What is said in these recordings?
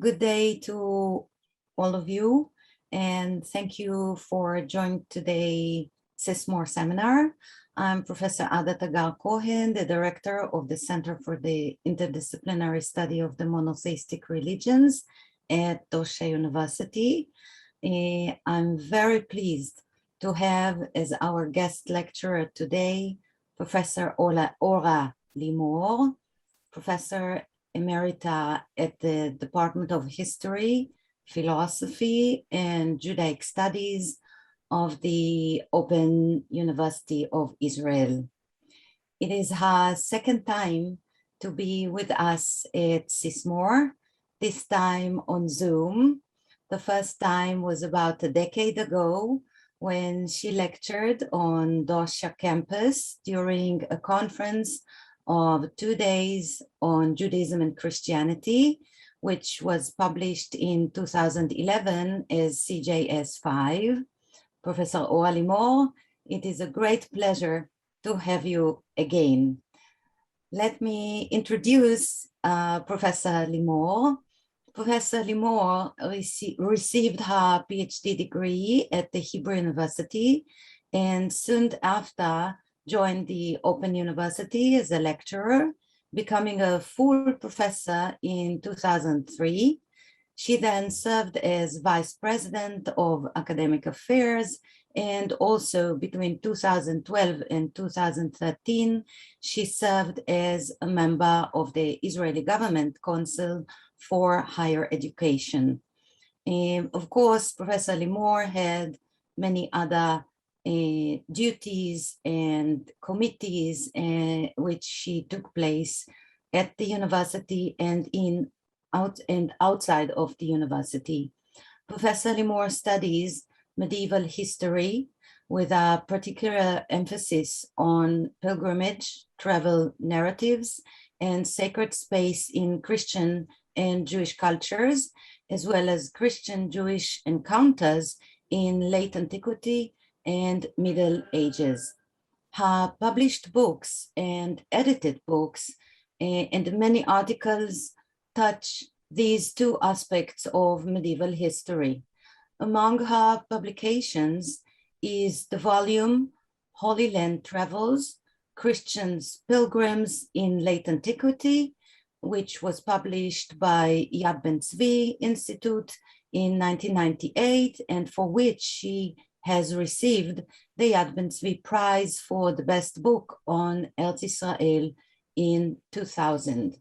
Good day to all of you, and thank you for joining today's Sismore seminar. I'm Professor Ada Tagar-Cohen, the director of the Center for the Interdisciplinary Study of the Monotheistic Religions at Tosha University. I'm very pleased to have as our guest lecturer today, Professor Ora Limor, Professor Emerita at the Department of History, Philosophy, and Judaic Studies of the Open University of Israel. It is her second time to be with us at Sismore, this time on Zoom. The first time was about a decade ago when she lectured on Dosha campus during a conference of 2 days on Judaism and Christianity, which was published in 2011 as CJS 5. Professor Ora Limor, it is a great pleasure to have you again. Let me introduce Professor Limor. Professor Limor received her PhD degree at the Hebrew University and soon after joined the Open University as a lecturer, becoming a full professor in 2003. She then served as Vice President of Academic Affairs, and also between 2012 and 2013, she served as a member of the Israeli Government Council for Higher Education. Of course, Professor Limor had many other duties and committees which she took place at the university and outside of the university. Professor Limor studies medieval history with a particular emphasis on pilgrimage, travel narratives, and sacred space in Christian and Jewish cultures, as well as Christian-Jewish encounters in late antiquity and Middle Ages. Her published books and edited books and many articles touch these two aspects of medieval history. Among her publications is the volume Holy Land Travels, Christians' Pilgrims in Late Antiquity, which was published by Yad Ben Tzvi Institute in 1998, and for which she has received the Yad Ben Tzvi Prize for the best book on Eretz Israel in 2000.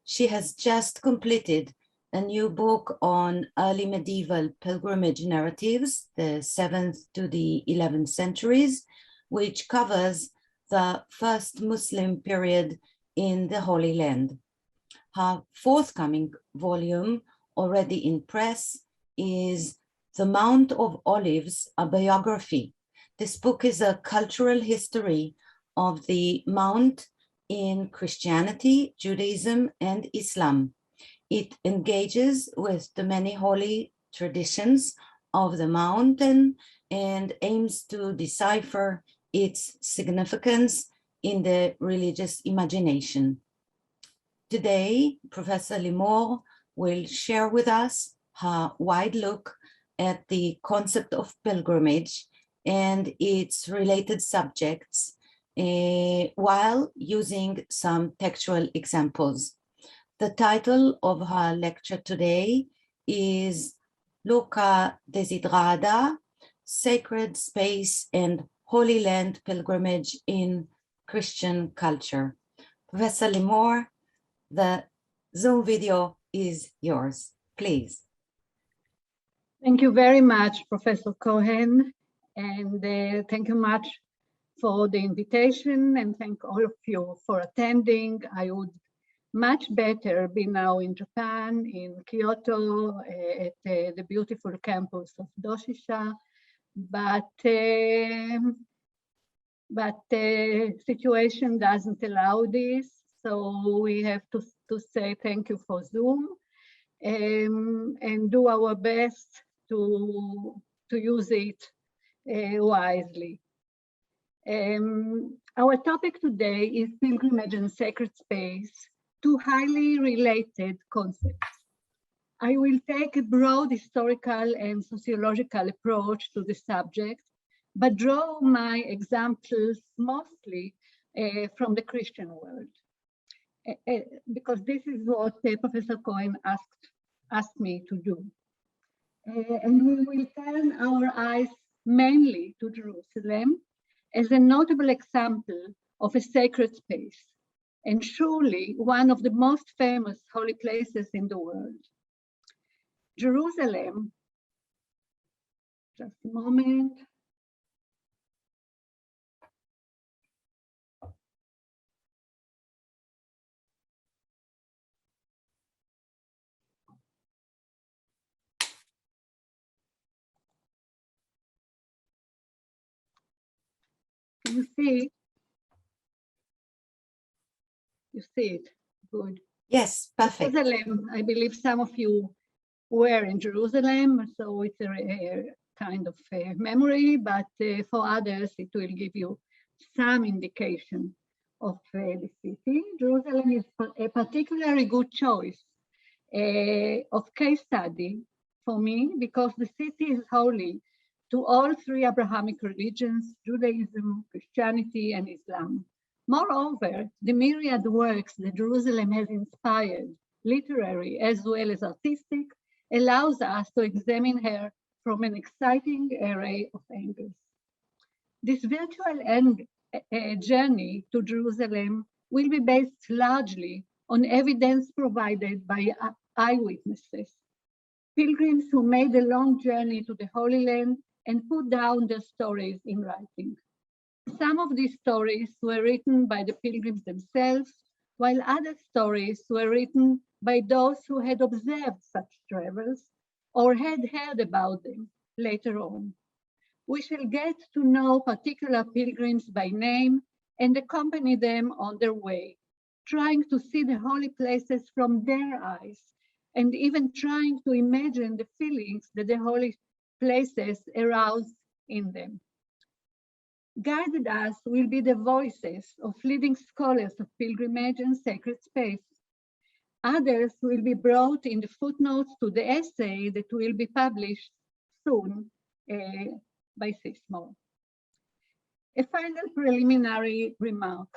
She has just completed a new book on early medieval pilgrimage narratives, the 7th to the 11th centuries, which covers the first Muslim period in the Holy Land. Her forthcoming volume, already in press, is The Mount of Olives, a biography. This book is a cultural history of the Mount in Christianity, Judaism, and Islam. It engages with the many holy traditions of the mountain and aims to decipher its significance in the religious imagination. Today, Professor Limor will share with us her wide look at the concept of pilgrimage and its related subjects, while using some textual examples. The title of her lecture today is Loca Desiderarta, Sacred Space and Holy Land Pilgrimage in Christian Culture. Professor Limor, the Zoom video is yours, please. Thank you very much, Professor Cohen, and thank you much for the invitation, and thank all of you for attending. I would much better be now in Japan, in Kyoto, at the beautiful campus of Doshisha, but the situation doesn't allow this, so we have to say thank you for Zoom and do our best to use it wisely. Our topic today is pilgrimage and sacred space, two highly related concepts. I will take a broad historical and sociological approach to the subject, but draw my examples mostly from the Christian world, because this is what Professor Cohen asked me to do. And we will turn our eyes mainly to Jerusalem as a notable example of a sacred space, and surely one of the most famous holy places in the world. Jerusalem, just a moment. Can you see? You see it, good. Yes, perfect. Jerusalem, I believe some of you were in Jerusalem, so it's a kind of a memory, but for others, it will give you some indication of the city. Jerusalem is a particularly good choice of case study for me, because the city is holy to all three Abrahamic religions, Judaism, Christianity, and Islam. Moreover, the myriad works that Jerusalem has inspired, literary as well as artistic, allows us to examine her from an exciting array of angles. This virtual journey to Jerusalem will be based largely on evidence provided by eyewitnesses, pilgrims who made a long journey to the Holy Land and put down their stories in writing. Some of these stories were written by the pilgrims themselves, while other stories were written by those who had observed such travels or had heard about them later on. We shall get to know particular pilgrims by name and accompany them on their way, trying to see the holy places from their eyes, and even trying to imagine the feelings that the holy places arouse in them. Guided us will be the voices of leading scholars of pilgrimage and sacred space. Others will be brought in the footnotes to the essay that will be published soon by Limor. A final preliminary remark,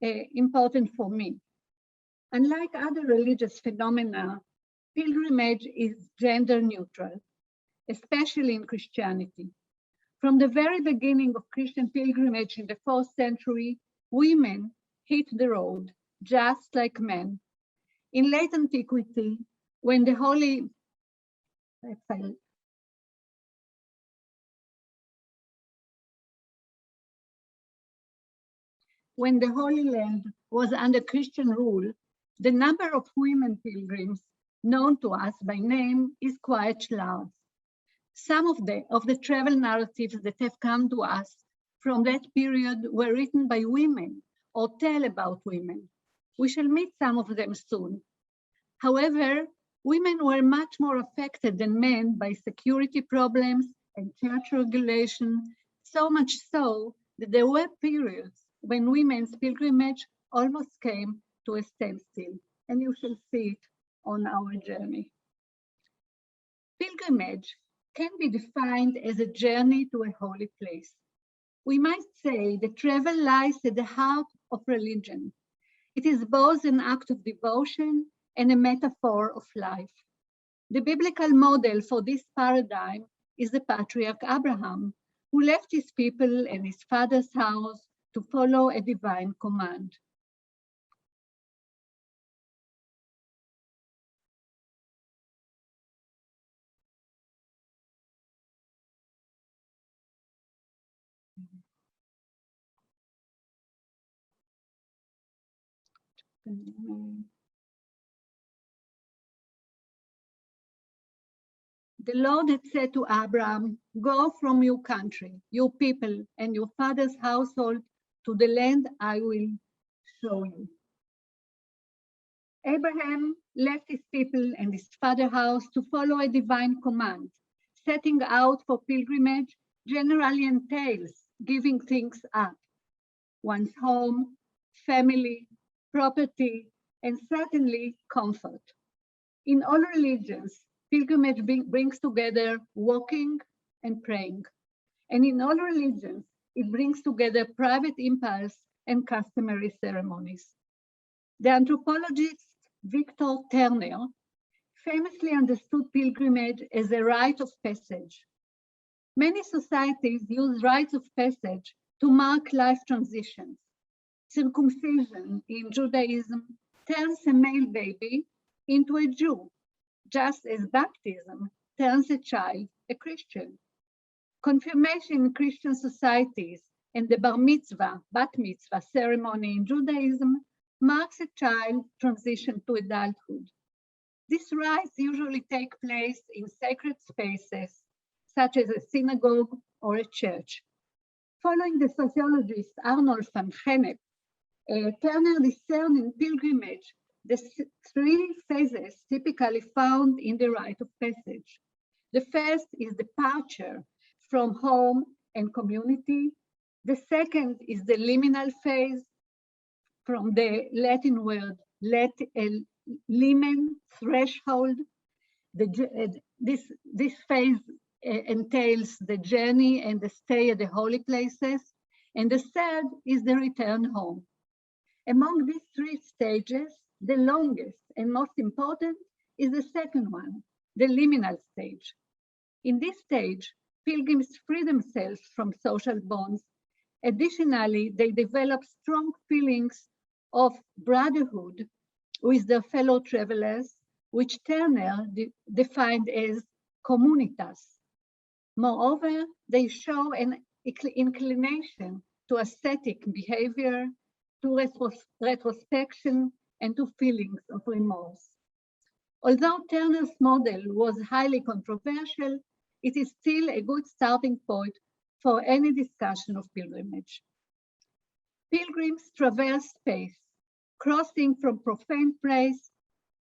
important for me. Unlike other religious phenomena, pilgrimage is gender neutral, especially in Christianity. From the very beginning of Christian pilgrimage in the 4th century, women hit the road, just like men. In late antiquity, when the Holy Land was under Christian rule, the number of women pilgrims known to us by name is quite large. Some of the travel narratives that have come to us from that period were written by women or tell about women. We shall meet some of them soon. However, women were much more affected than men by security problems and church regulation, so much so that there were periods when women's pilgrimage almost came to a standstill, and you shall see it on our journey. Pilgrimage can be defined as a journey to a holy place. We might say that travel lies at the heart of religion. It is both an act of devotion and a metaphor of life. The biblical model for this paradigm is the patriarch Abraham, who left his people and his father's house to follow a divine command. The Lord had said to Abraham, "Go from your country, your people, and your father's household to the land I will show you." Abraham left his people and his father's house to follow a divine command. Setting out for pilgrimage generally entails giving things up: one's home, family, property, and certainly comfort. In all religions, pilgrimage brings together walking and praying. And in all religions, it brings together private impulse and customary ceremonies. The anthropologist Victor Turner famously understood pilgrimage as a rite of passage. Many societies use rites of passage to mark life transitions. Circumcision in Judaism turns a male baby into a Jew, just as baptism turns a child a Christian. Confirmation in Christian societies and the bar mitzvah, bat mitzvah ceremony in Judaism marks a child transition to adulthood. These rites usually take place in sacred spaces, such as a synagogue or a church. Following the sociologist Arnold van Gennep, Turner discerned in pilgrimage the three phases typically found in the rite of passage. The first is departure from home and community. The second is the liminal phase, from the Latin word limen, threshold. This phase entails the journey and the stay at the holy places. And the third is the return home. Among these three stages, the longest and most important is the second one, the liminal stage. In this stage, pilgrims free themselves from social bonds. Additionally, they develop strong feelings of brotherhood with their fellow travelers, which Turner defined as communitas. Moreover, they show an inclination to ascetic behavior, to retrospection, and to feelings of remorse. Although Turner's model was highly controversial, it is still a good starting point for any discussion of pilgrimage. Pilgrims traverse space, crossing from profane place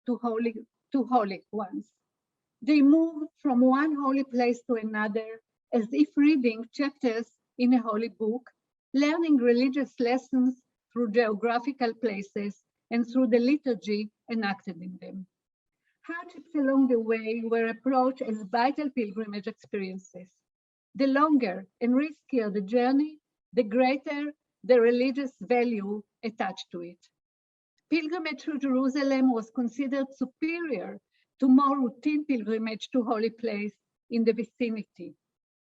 to holy ones. They move from one holy place to another as if reading chapters in a holy book, learning religious lessons through geographical places and through the liturgy enacted in them. Hardships along the way were approached as vital pilgrimage experiences. The longer and riskier the journey, the greater the religious value attached to it. Pilgrimage to Jerusalem was considered superior to more routine pilgrimage to holy place in the vicinity.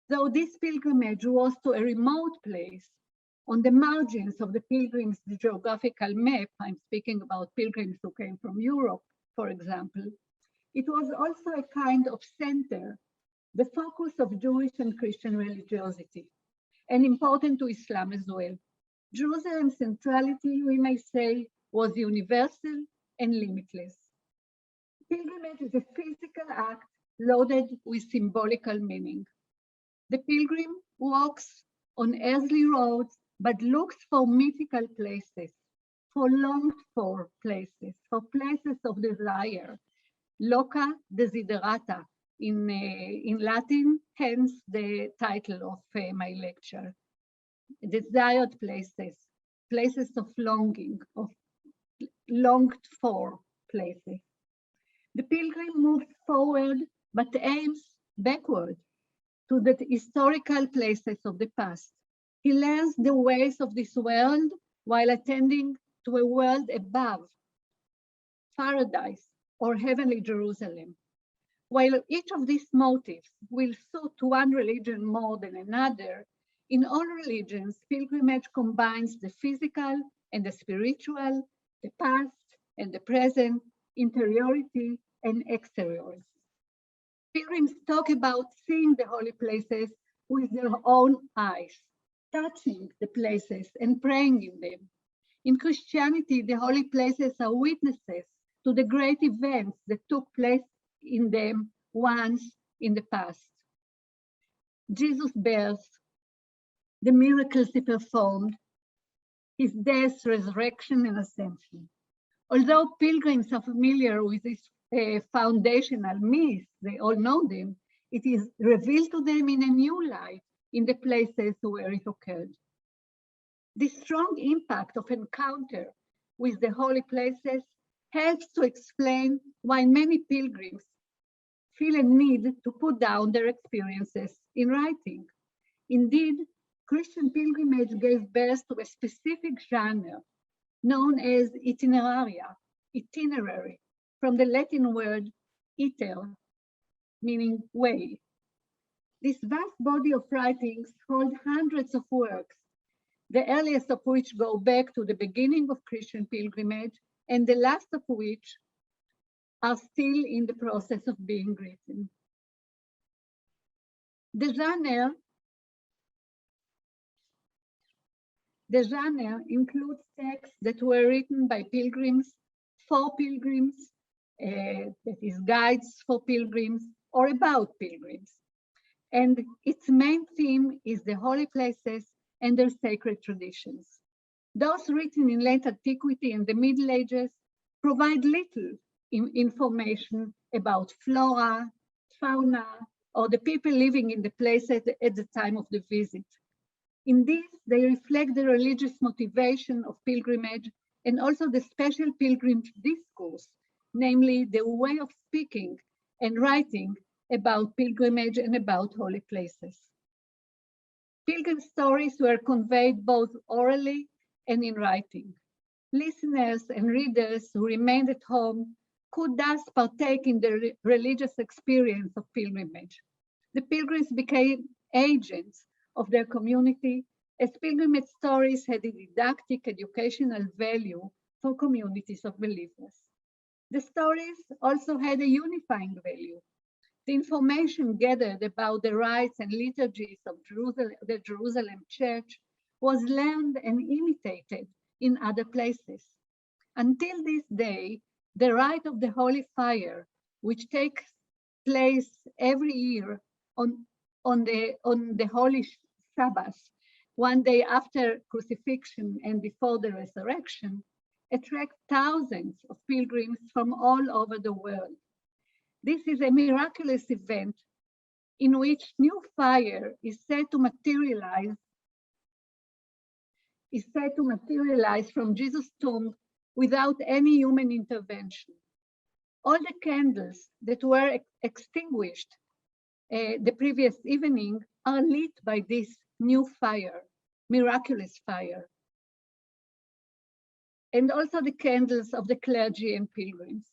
Though this pilgrimage was to a remote place, on the margins of the pilgrims' geographical map, I'm speaking about pilgrims who came from Europe, for example, it was also a kind of center, the focus of Jewish and Christian religiosity, and important to Islam as well. Jerusalem's centrality, we may say, was universal and limitless. Pilgrimage is a physical act loaded with symbolical meaning. The pilgrim walks on earthly roads, but looks for mythical places, for longed for places, for places of desire. Loca Desiderarta in Latin, hence the title of my lecture. Desired places, places of longing, of longed for places. The pilgrim moves forward, but aims backward to the historical places of the past. He learns the ways of this world while attending to a world above, paradise or heavenly Jerusalem. While each of these motives will suit one religion more than another, in all religions, pilgrimage combines the physical and the spiritual, the past and the present, interiority and exteriority. Pilgrims talk about seeing the holy places with their own eyes, touching the places and praying in them. In Christianity, the holy places are witnesses to the great events that took place in them once in the past. Jesus' birth, the miracles he performed, his death, resurrection, and ascension. Although pilgrims are familiar with these foundational myths, they all know them, it is revealed to them in a new light in the places where it occurred. The strong impact of encounter with the holy places helps to explain why many pilgrims feel a need to put down their experiences in writing. Indeed, Christian pilgrimage gave birth to a specific genre known as itineraria, itinerary, from the Latin word iter, meaning way. This vast body of writings hold hundreds of works, the earliest of which go back to the beginning of Christian pilgrimage, and the last of which are still in the process of being written. The genre includes texts that were written by pilgrims, for pilgrims, that is guides for pilgrims, or about pilgrims. And its main theme is the holy places and their sacred traditions. Those written in late antiquity and the Middle Ages provide little information about flora, fauna, or the people living in the place at the time of the visit. In this, they reflect the religious motivation of pilgrimage and also the special pilgrim discourse, namely the way of speaking and writing about pilgrimage and about holy places. Pilgrim stories were conveyed both orally and in writing. Listeners and readers who remained at home could thus partake in the religious experience of pilgrimage. The pilgrims became agents of their community, as pilgrimage stories had a didactic educational value for communities of believers. The stories also had a unifying value. The information gathered about the rites and liturgies of the Jerusalem church was learned and imitated in other places. Until this day, the rite of the Holy Fire, which takes place every year on the Holy Sabbath, one day after crucifixion and before the resurrection, attracts thousands of pilgrims from all over the world. This is a miraculous event in which new fire is said to materialize from Jesus' tomb without any human intervention. All the candles that were extinguished the previous evening are lit by this new fire, miraculous fire. And also the candles of the clergy and pilgrims.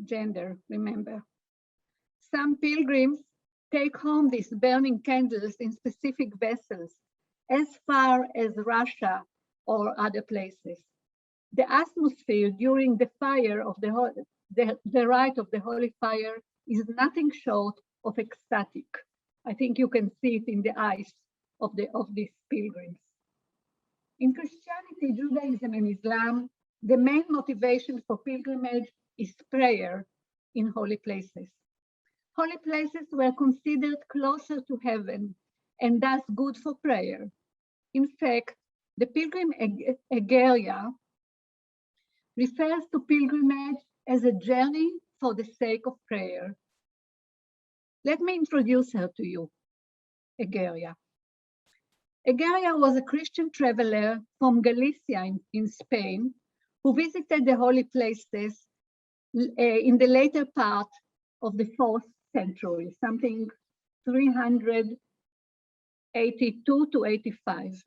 Gender, remember. Some pilgrims take home these burning candles in specific vessels as far as Russia or other places. The atmosphere during the fire of the rite of the Holy Fire is nothing short of ecstatic. I think you can see it in the eyes of these pilgrims. In Christianity, Judaism, and Islam, the main motivation for pilgrimage is prayer in holy places. Holy places were considered closer to heaven and thus good for prayer. In fact, the pilgrim Egeria refers to pilgrimage as a journey for the sake of prayer. Let me introduce her to you, Egeria. Egeria was a Christian traveler from Galicia in Spain who visited the holy places in the later part of the 4th century, something 382 to 85.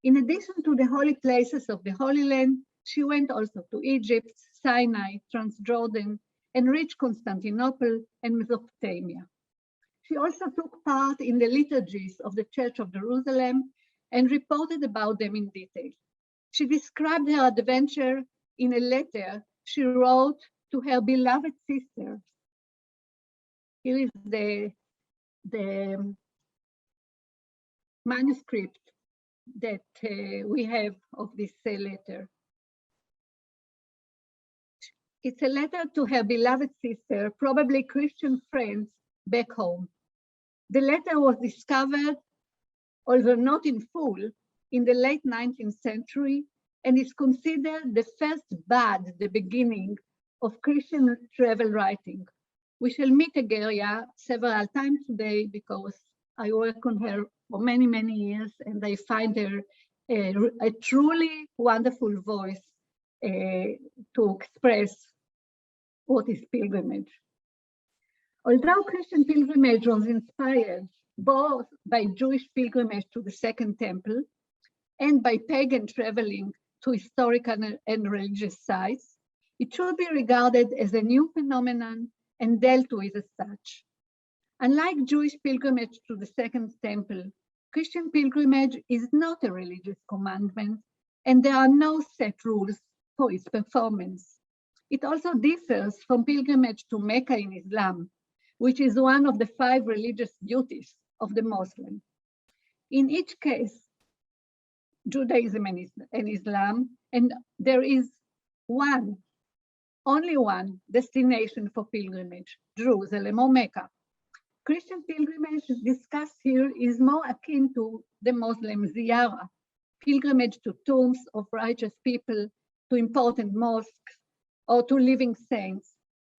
In addition to the holy places of the Holy Land, she went also to Egypt, Sinai, Transjordan, and reached Constantinople and Mesopotamia. She also took part in the liturgies of the Church of Jerusalem and reported about them in detail. She described her adventure in a letter she wrote to her beloved sister. Here is the manuscript that we have of this letter. It's a letter to her beloved sister, probably Christian friends back home. The letter was discovered, although not in full, in the late 19th century and is considered the first bud, the beginning of Christian travel writing. We shall meet Egeria several times today because I work on her for many, many years and I find her a truly wonderful voice to express what is pilgrimage. Although Christian pilgrimage was inspired both by Jewish pilgrimage to the Second Temple and by pagan traveling to historical and religious sites, it should be regarded as a new phenomenon and dealt with as such. Unlike Jewish pilgrimage to the Second Temple, Christian pilgrimage is not a religious commandment, and there are no set rules for its performance. It also differs from pilgrimage to Mecca in Islam, which is one of the 5 religious duties of the Muslim. In each case, Judaism and Islam, and there is only one destination for pilgrimage, Jerusalem or Mecca. Christian pilgrimage discussed here is more akin to the Muslim ziyarah, pilgrimage to tombs of righteous people, to important mosques, or to living saints,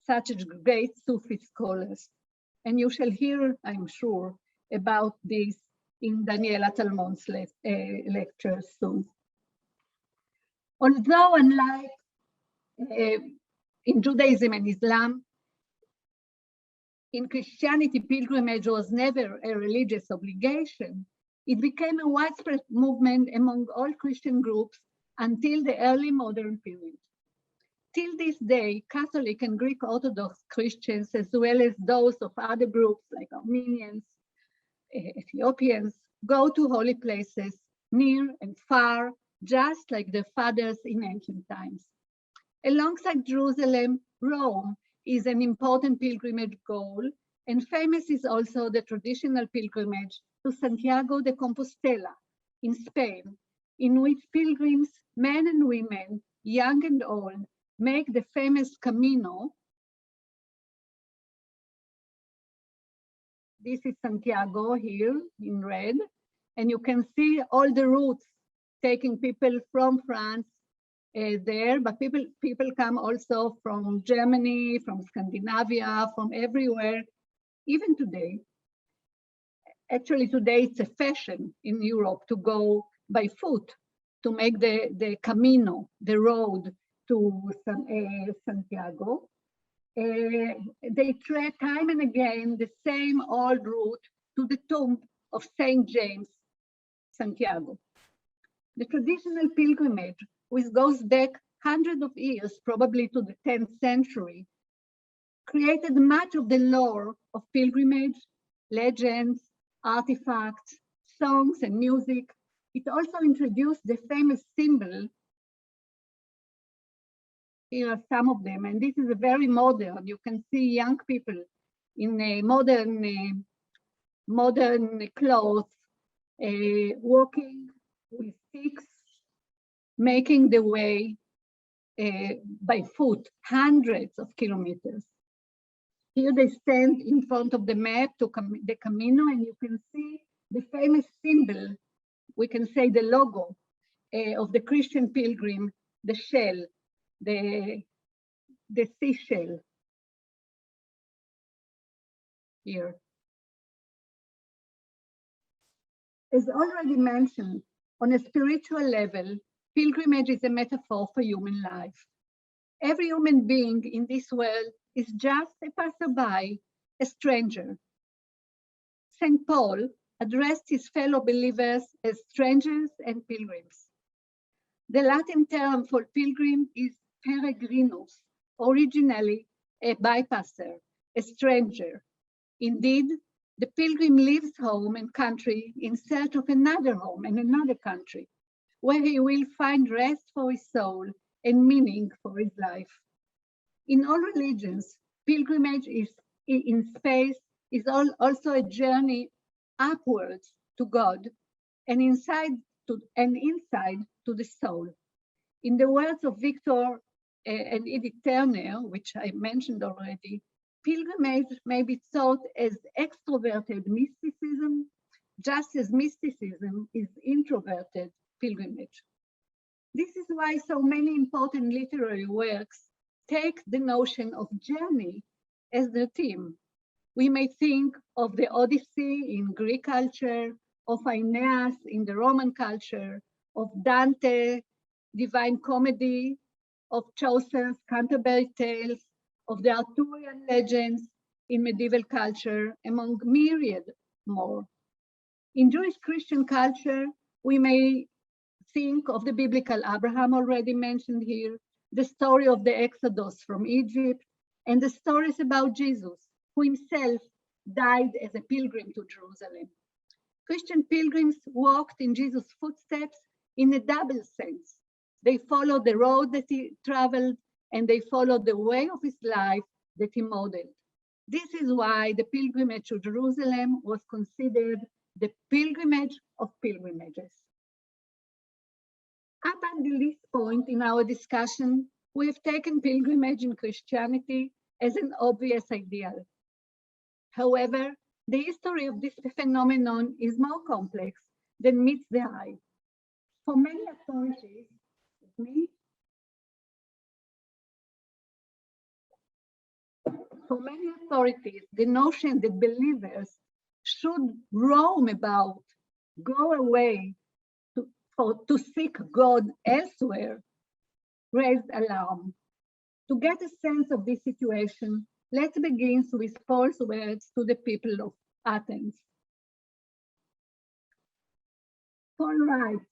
such as great Sufi scholars. And you shall hear, I'm sure, about this in Daniela Talmon's lectures soon. Although unlike in Judaism and Islam, in Christianity, pilgrimage was never a religious obligation. It became a widespread movement among all Christian groups until the early modern period. Till this day, Catholic and Greek Orthodox Christians, as well as those of other groups like Armenians, Ethiopians, go to holy places near and far, just like their fathers in ancient times. Alongside Jerusalem, Rome is an important pilgrimage goal, and famous is also the traditional pilgrimage to Santiago de Compostela in Spain, in which pilgrims, men and women, young and old, make the famous Camino. This is Santiago here in red, and you can see all the routes taking people from France there, but people come also from Germany, from Scandinavia, from everywhere, even today. Actually, today it's a fashion in Europe to go by foot, to make the Camino, the road to Santiago. They try time and again the same old route to the tomb of Saint James, Santiago. The traditional pilgrimage, which goes back hundreds of years, probably to the 10th century, created much of the lore of pilgrimage, legends, artifacts, songs, and music. It also introduced the famous symbol. Here are some of them, and this is a very modern. You can see young people in a modern clothes, walking with sticks, making the way by foot, hundreds of kilometers. Here they stand in front of the map to the Camino, and you can see the famous symbol, we can say the logo of the Christian pilgrim, the shell, the seashell here. As already mentioned, on a spiritual level, pilgrimage is a metaphor for human life. Every human being in this world is just a passerby, a stranger. St. Paul addressed his fellow believers as strangers and pilgrims. The Latin term for pilgrim is peregrinus, originally a bypasser, a stranger. Indeed, the pilgrim leaves home and country in search of another home and another country, where he will find rest for his soul and meaning for his life. In all religions, pilgrimage in space is also a journey upwards to God and inside to the soul. In the words of Victor and Edith Turner, which I mentioned already, pilgrimage may be thought as extroverted mysticism, just as mysticism is introverted pilgrimage. This is why so many important literary works take the notion of journey as their theme. We may think of the Odyssey in Greek culture, of Aeneas in the Roman culture, of Dante, Divine Comedy, of Chaucer's Canterbury Tales, of the Arthurian legends in medieval culture, among myriad more. In Jewish Christian culture, we may think of the biblical Abraham already mentioned here, the story of the Exodus from Egypt, and the stories about Jesus, who himself died as a pilgrim to Jerusalem. Christian pilgrims walked in Jesus' footsteps in a double sense. They followed the road that he traveled, and they followed the way of his life that he modeled. This is why the pilgrimage to Jerusalem was considered the pilgrimage of pilgrimages. Up until this point in our discussion, we have taken pilgrimage in Christianity as an obvious ideal. However, the history of this phenomenon is more complex than meets the eye. For many authorities, the notion that believers should roam about, go away to seek God elsewhere, raised alarm. To get a sense of this situation, let's begin with Paul's words to the people of Athens. Paul writes,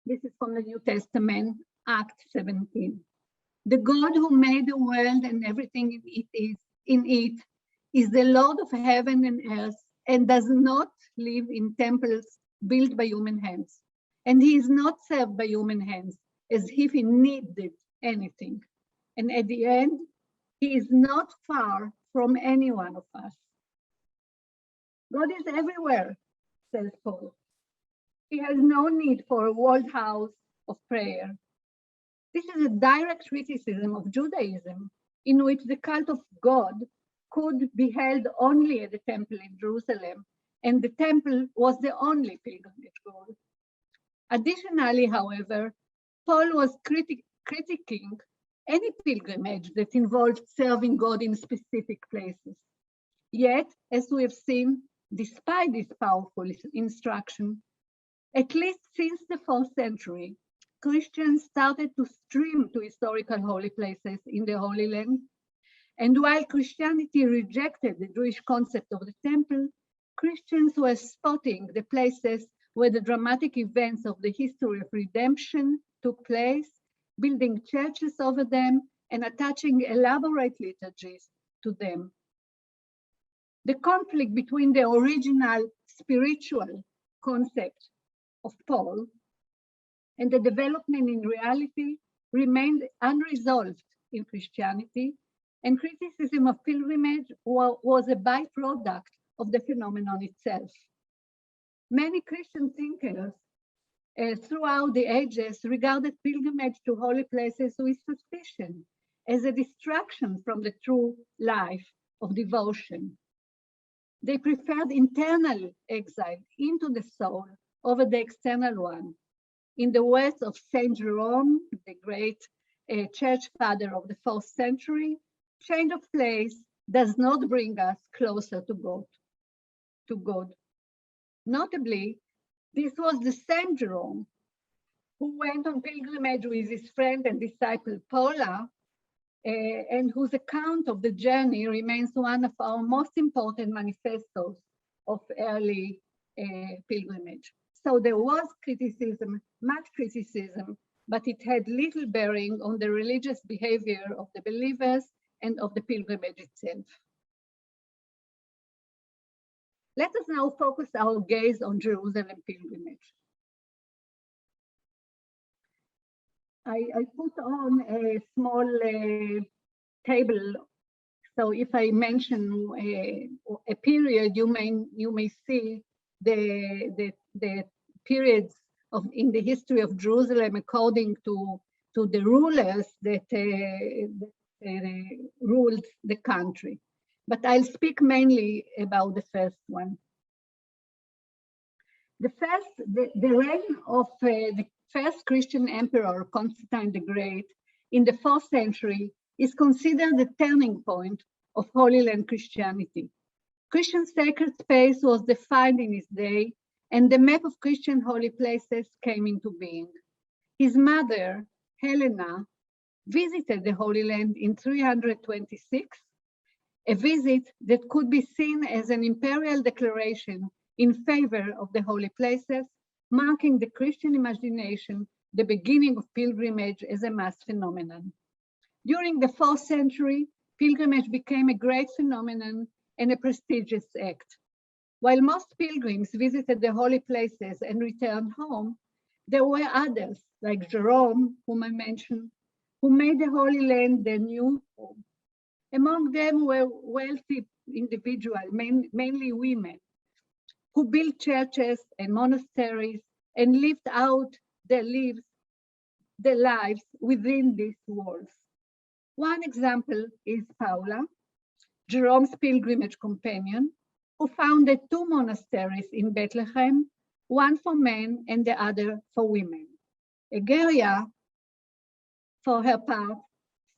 this is from the New Testament, Acts 17. The God who made the world and everything in it is the Lord of heaven and earth, and does not live in temples built by human hands. And he is not served by human hands as if he needed anything. And at the end, he is not far from any one of us. God is everywhere, says Paul. He has no need for a walled house of prayer. This is a direct criticism of Judaism, in which the cult of God could be held only at the temple in Jerusalem, and the temple was the only pilgrimage goal. Additionally, however, Paul was critiquing any pilgrimage that involved serving God in specific places. Yet, as we have seen, despite this powerful instruction, at least since the 4th century, Christians started to stream to historical holy places in the Holy Land. And while Christianity rejected the Jewish concept of the temple, Christians were spotting the places where the dramatic events of the history of redemption took place, building churches over them, and attaching elaborate liturgies to them. The conflict between the original spiritual concept of Paul and the development in reality remained unresolved in Christianity, and criticism of pilgrimage was a byproduct of the phenomenon itself. Many Christian thinkers throughout the ages regarded pilgrimage to holy places with suspicion, as a distraction from the true life of devotion. They preferred internal exile into the soul over the external one. In the words of Saint Jerome, the great church father of the 4th century, change of place does not bring us closer to God. Notably, this was the same Jerome who went on pilgrimage with his friend and disciple Paula, and whose account of the journey remains one of our most important manifestos of early pilgrimage. So there was criticism, much criticism, but it had little bearing on the religious behavior of the believers and of the pilgrimage itself. Let us now focus our gaze on Jerusalem pilgrimage. I put on a small table. So if I mention a period, you may see the periods in the history of Jerusalem according to the rulers that ruled the country. But I'll speak mainly about the first one. The reign of the first Christian emperor, Constantine the Great, in the 4th century is considered the turning point of Holy Land Christianity. Christian sacred space was defined in his day and the map of Christian holy places came into being. His mother, Helena, visited the Holy Land in 326, a visit that could be seen as an imperial declaration in favor of the holy places, marking the Christian imagination, the beginning of pilgrimage as a mass phenomenon. During the 4th century, pilgrimage became a great phenomenon and a prestigious act. While most pilgrims visited the holy places and returned home, there were others, like Jerome, whom I mentioned, who made the Holy Land their new home. Among them were wealthy individuals, mainly women, who built churches and monasteries and lived out their lives within these walls. One example is Paula, Jerome's pilgrimage companion, who founded 2 monasteries in Bethlehem, one for men and the other for women. Egeria, for her part,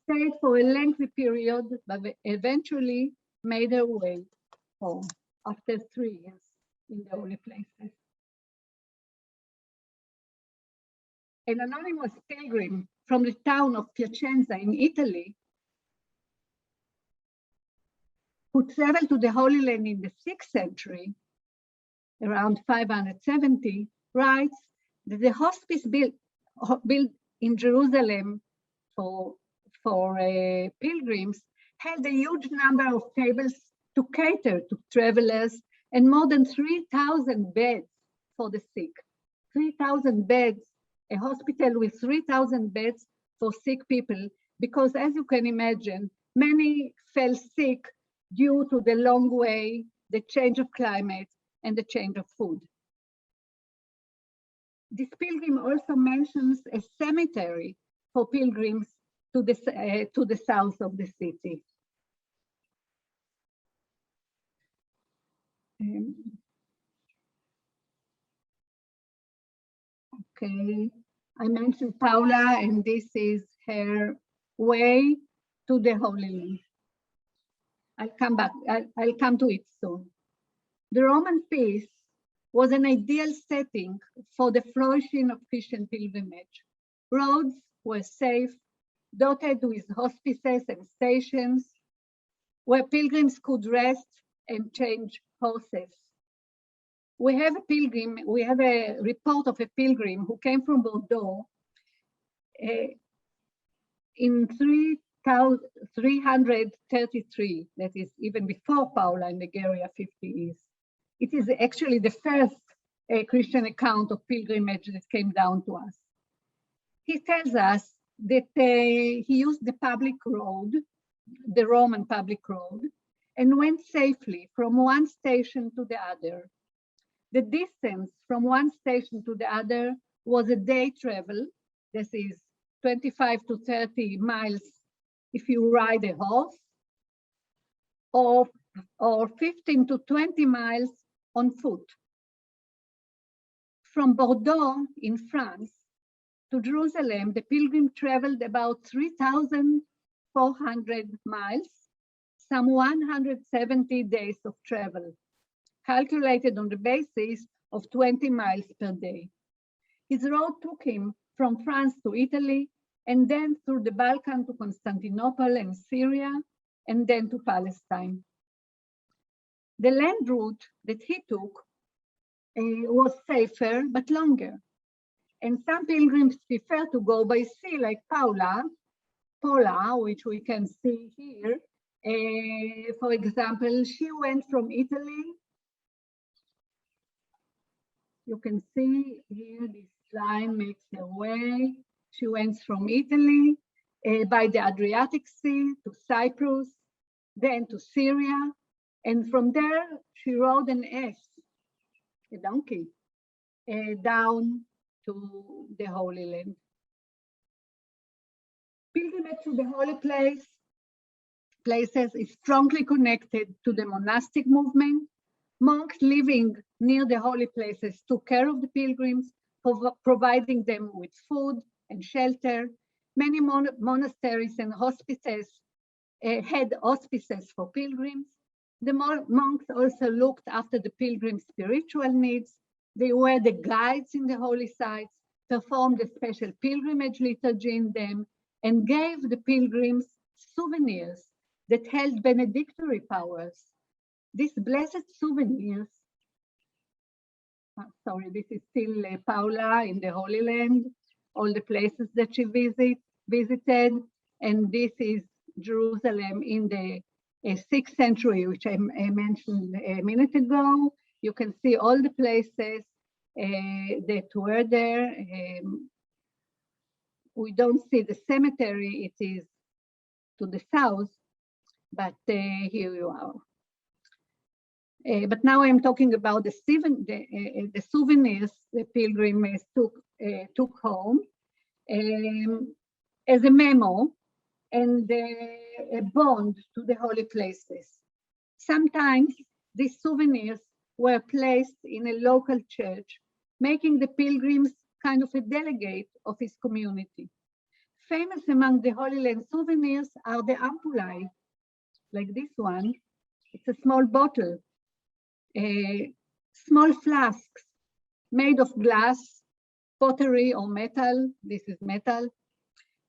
stayed for a lengthy period, but eventually made her way home after 3 years in the holy places. An anonymous pilgrim from the town of Piacenza in Italy, who traveled to the Holy Land in the 6th century, around 570, writes that the hospice built in Jerusalem for pilgrims held a huge number of tables to cater to travelers and more than 3,000 beds for the sick. 3,000 beds, a hospital with 3,000 beds for sick people, because as you can imagine, many fell sick due to the long way, the change of climate, and the change of food. This pilgrim also mentions a cemetery for pilgrims to the south of the city. Okay, I mentioned Paula, and this is her way to the Holy Land. I'll come back, I'll come to it soon. The Roman peace was an ideal setting for the flourishing of Christian pilgrimage. Roads were safe, dotted with hospices and stations, where pilgrims could rest and change horses. We have a report of a pilgrim who came from Bordeaux in 333, that is even before Paula and Egeria 50 years. It is actually the first Christian account of pilgrimage that came down to us. He tells us that he used the public road, the Roman public road, and went safely from one station to the other. The distance from one station to the other was a day travel. This is 25 to 30 miles if you ride a horse, or 15 to 20 miles on foot. From Bordeaux in France to Jerusalem, the pilgrim traveled about 3,400 miles, some 170 days of travel, calculated on the basis of 20 miles per day. His road took him from France to Italy, and then through the Balkan to Constantinople and Syria, and then to Palestine. The land route that he took was safer but longer. And some pilgrims prefer to go by sea, like Paula, which we can see here. For example, she went from Italy. You can see here, this line makes her way. She went from Italy by the Adriatic Sea to Cyprus, then to Syria. And from there, she rode an ass, a donkey, down to the Holy Land. Pilgrimage to the holy places is strongly connected to the monastic movement. Monks living near the holy places took care of the pilgrims, providing them with food and shelter. Many monasteries and hospices had hospices for pilgrims. The monks also looked after the pilgrims' spiritual needs They were the guides in the holy sites, performed a special pilgrimage liturgy in them, and gave the pilgrims souvenirs that held benedictory powers. These blessed souvenirs, sorry, this is still Paula in the Holy Land, all the places that she visited, and this is Jerusalem in the 6th century, which I mentioned a minute ago. You can see all the places that were there. We don't see the cemetery, it is to the south, but here you are. But now I'm talking about the souvenirs the pilgrims took home as a memo and a bond to the holy places. Sometimes these souvenirs were placed in a local church, making the pilgrims kind of a delegate of his community. Famous among the Holy Land souvenirs are the ampullae, like this one. It's a small bottle, small flasks made of glass, pottery, or metal. This is metal,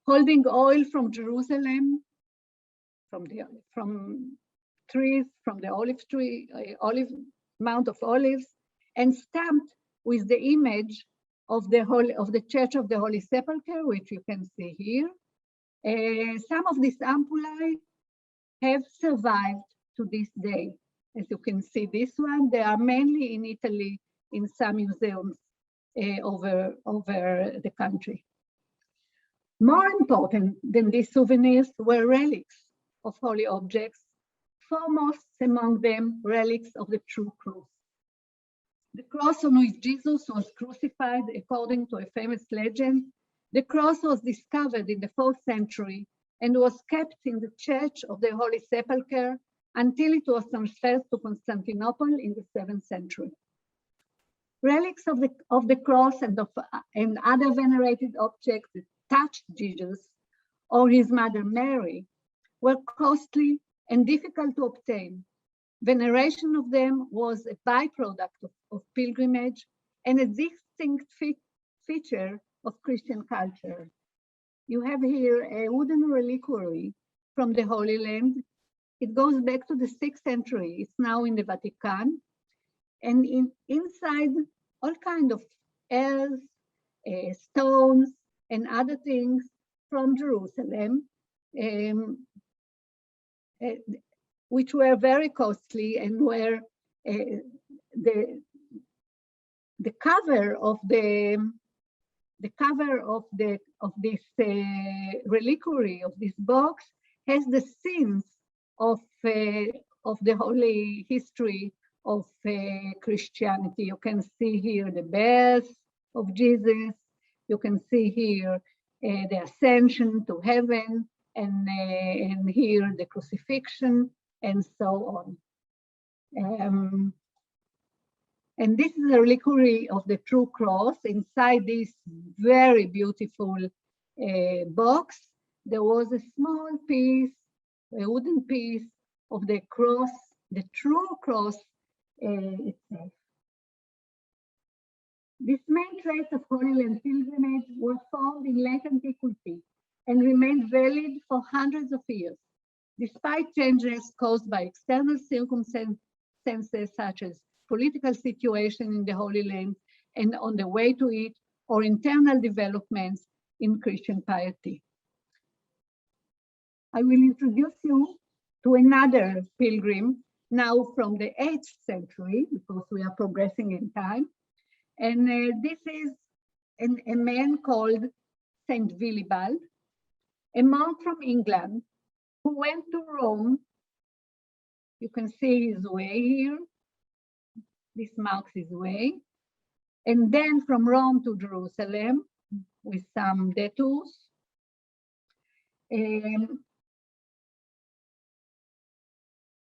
holding oil from Jerusalem, from trees, from the olive tree, Mount of Olives, and stamped with the image of the Church of the Holy Sepulchre, which you can see here. Some of these ampullae have survived to this day. As you can see, this one, they are mainly in Italy in some museums over the country. More important than these souvenirs were relics of holy objects, foremost among them relics of the true cross. The cross on which Jesus was crucified, according to a famous legend, the cross was discovered in the 4th century and was kept in the Church of the Holy Sepulchre until it was transferred to Constantinople in the 7th century. Relics of the cross and other venerated objects that touched Jesus or his mother Mary were costly and difficult to obtain. Veneration of them was a byproduct of pilgrimage and a distinct feature of Christian culture. You have here a wooden reliquary from the Holy Land. It goes back to the 6th century. It's now in the Vatican. And inside, all kinds of airs, stones, and other things from Jerusalem, which were very costly and were the cover of this reliquary of this box has the scenes of the holy history of Christianity. You can see here the birth of Jesus. You can see here the ascension to heaven, and here the crucifixion, and so on. And this is a reliquary of the true cross. Inside this very beautiful box, there was a small piece, a wooden piece of the cross, the true cross itself. This main trait of Holy Land pilgrimage was found in late antiquity and remained valid for hundreds of years, despite changes caused by external circumstances such as political situation in the Holy Land and on the way to it, or internal developments in Christian piety. I will introduce you to another pilgrim, now from the 8th century, because we are progressing in time. And this is a man called Saint Willibald, a monk from England who went to Rome. You can see his way here. This marks his way. And then from Rome to Jerusalem with some detours.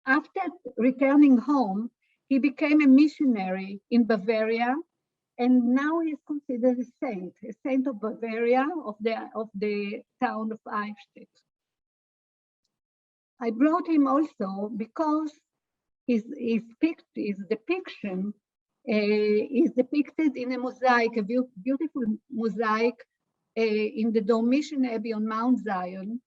After returning home, he became a missionary in Bavaria, and now he is considered a saint of Bavaria, of the town of Eichstätt. I brought him also because his depiction is depicted in a mosaic, a beautiful mosaic in the Domitian Abbey on Mount Zion,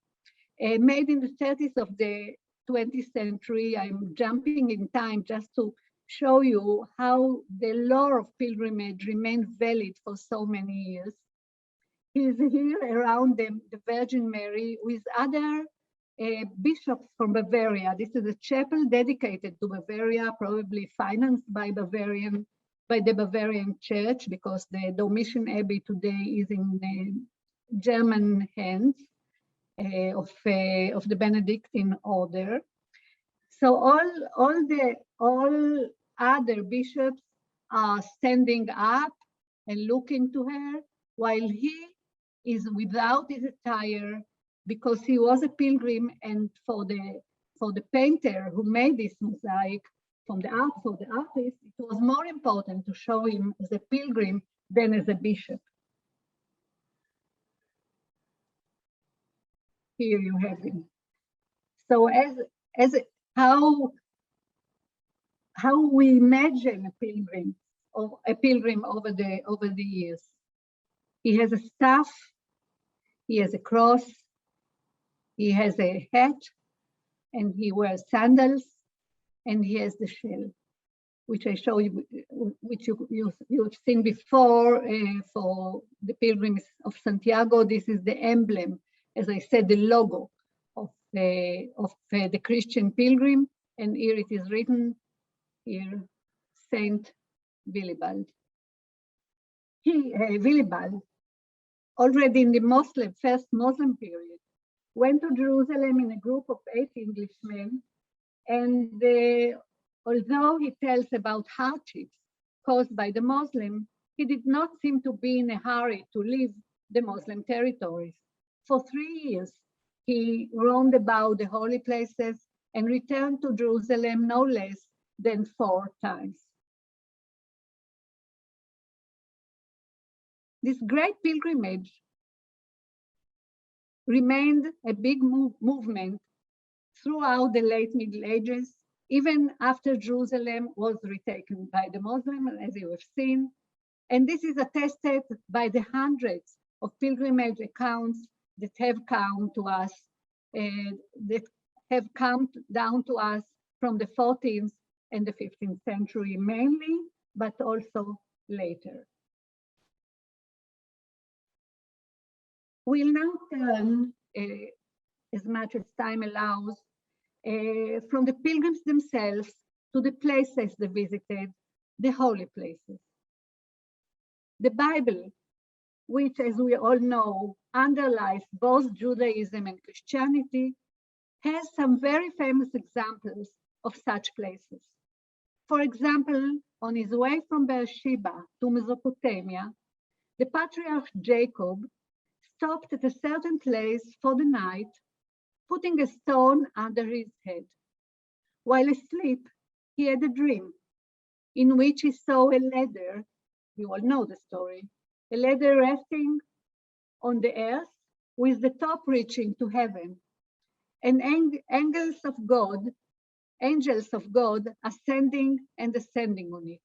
made in the 30s of the 20th century. I'm jumping in time just to show you how the law of pilgrimage remained valid for so many years. He's here around the Virgin Mary with other bishops from Bavaria. This is a chapel dedicated to Bavaria, probably financed by the Bavarian Church, because the Domitian Abbey today is in German hands of the Benedictine order. So all other bishops are standing up and looking to her, while he is without his attire, because he was a pilgrim, and for the painter who made this mosaic, for the artist, it was more important to show him as a pilgrim than as a bishop. Here you have him. So as how we imagine a pilgrim over the years. He has a staff, he has a cross, he has a hat, and he wears sandals, and he has the shell, which I show you, which you've seen before for the pilgrims of Santiago. This is the emblem, as I said, the logo of the Christian Pilgrim, and here it is written here, Saint Willibald. Willibald, already in the first Muslim period, went to Jerusalem in a group of 8 Englishmen, and although he tells about hardships caused by the Muslim, he did not seem to be in a hurry to leave the Muslim territories. For 3 years, he roamed about the holy places and returned to Jerusalem no less than 4 times. This great pilgrimage remained a big movement throughout the late Middle Ages, even after Jerusalem was retaken by the Muslims, as you have seen. And this is attested by the hundreds of pilgrimage accounts that have come to us, down to us from the 14th and the 15th century mainly, but also later. We'll now turn, as much as time allows, from the pilgrims themselves to the places they visited, the holy places. The Bible, which, as we all know, underlies both Judaism and Christianity, has some very famous examples of such places. For example, on his way from Beersheba to Mesopotamia, the patriarch Jacob stopped at a certain place for the night, putting a stone under his head. While asleep, he had a dream in which he saw a ladder, you all know the story, a ladder resting on the earth with the top reaching to heaven, and angels of God ascending and descending on it.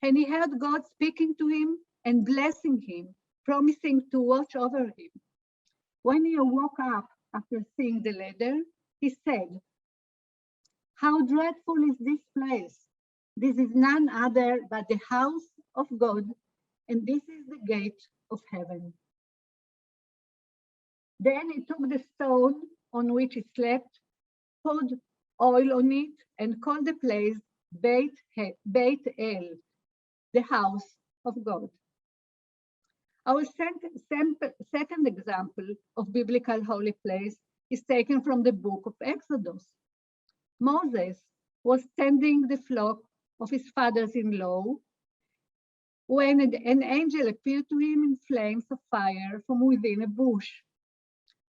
And he heard God speaking to him and blessing him, promising to watch over him. When he woke up after seeing the ladder, he said, "How dreadful is this place! This is none other but the house of God, and this is the gate of heaven." Then he took the stone on which he slept, poured oil on it, and called the place Beit El, the house of God. Our second example of biblical holy place is taken from the book of Exodus. Moses was tending the flock of his fathers-in-law when an angel appeared to him in flames of fire from within a bush.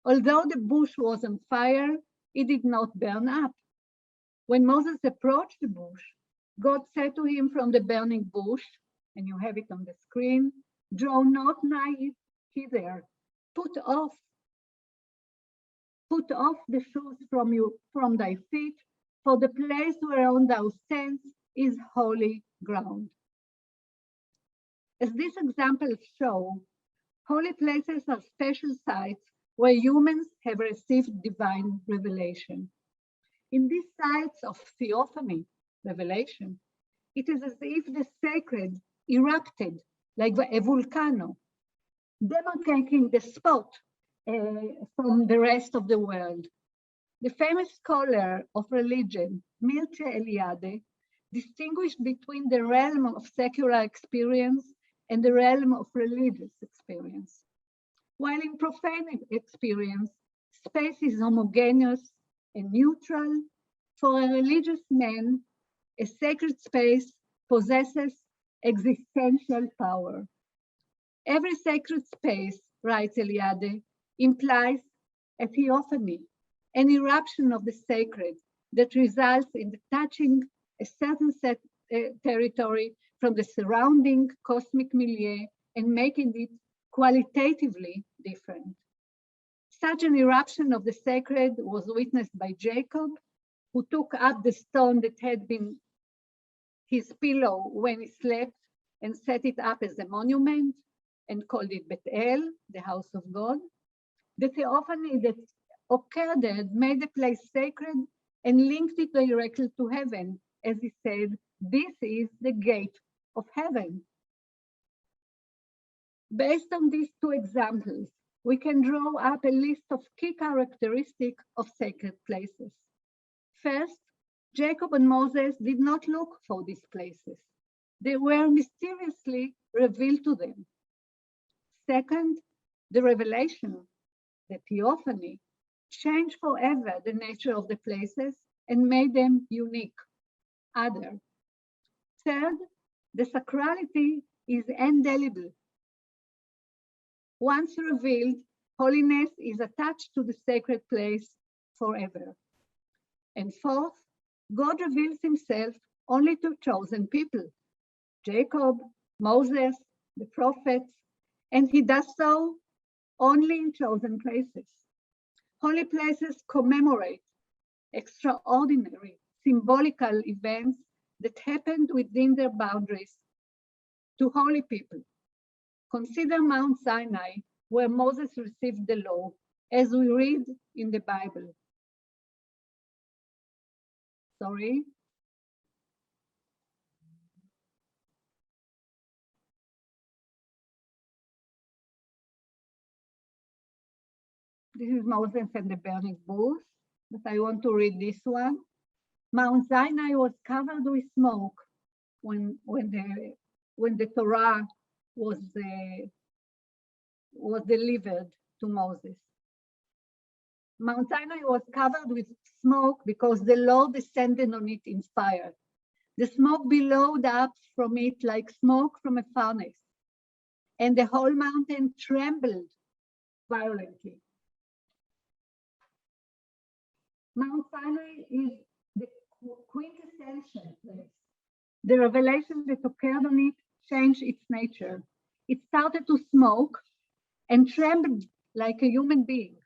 Although the bush was on fire, it did not burn up. When Moses approached the bush, God said to him from the burning bush, and you have it on the screen, "Draw not nigh hither, put off the shoes from thy feet, for the place whereon thou standest is holy ground." As these examples show, holy places are special sites where humans have received divine revelation. In these sites of theophany, revelation, it is as if the sacred erupted like a volcano, demarcating the spot from the rest of the world. The famous scholar of religion, Mircea Eliade, distinguished between the realm of secular experience and the realm of religious experience. While in profane experience, space is homogeneous and neutral, for a religious man, a sacred space possesses existential power. Every sacred space, writes Eliade, implies a theophany, an eruption of the sacred that results in touching a certain territory from the surrounding cosmic milieu and making it qualitatively different. Such an eruption of the sacred was witnessed by Jacob, who took up the stone that had been his pillow when he slept and set it up as a monument and called it Bethel, the house of God. The theophany that occurred there made the place sacred and linked it directly to heaven, as he said, "This is the gate of heaven." Based on these two examples, we can draw up a list of key characteristics of sacred places. First, Jacob and Moses did not look for these places. They were mysteriously revealed to them. Second, the revelation, the theophany, changed forever the nature of the places and made them unique, other. Third, the sacrality is indelible. Once revealed, holiness is attached to the sacred place forever. And fourth, God reveals himself only to chosen people, Jacob, Moses, the prophets, and he does so only in chosen places. Holy places commemorate extraordinary, symbolical events that happened within their boundaries to holy people. Consider Mount Sinai, where Moses received the law, as we read in the Bible. Sorry. This is Moses and the burning bush, but I want to read this one. Mount Sinai was covered with smoke when the Torah was delivered to Moses. Mount Sinai was covered with smoke because the Lord descended on it in fire. The smoke billowed up from it like smoke from a furnace, and the whole mountain trembled violently. Mount Sinai is the quintessential place. The revelation that occurred on it changed its nature. It started to smoke and trembled like a human being.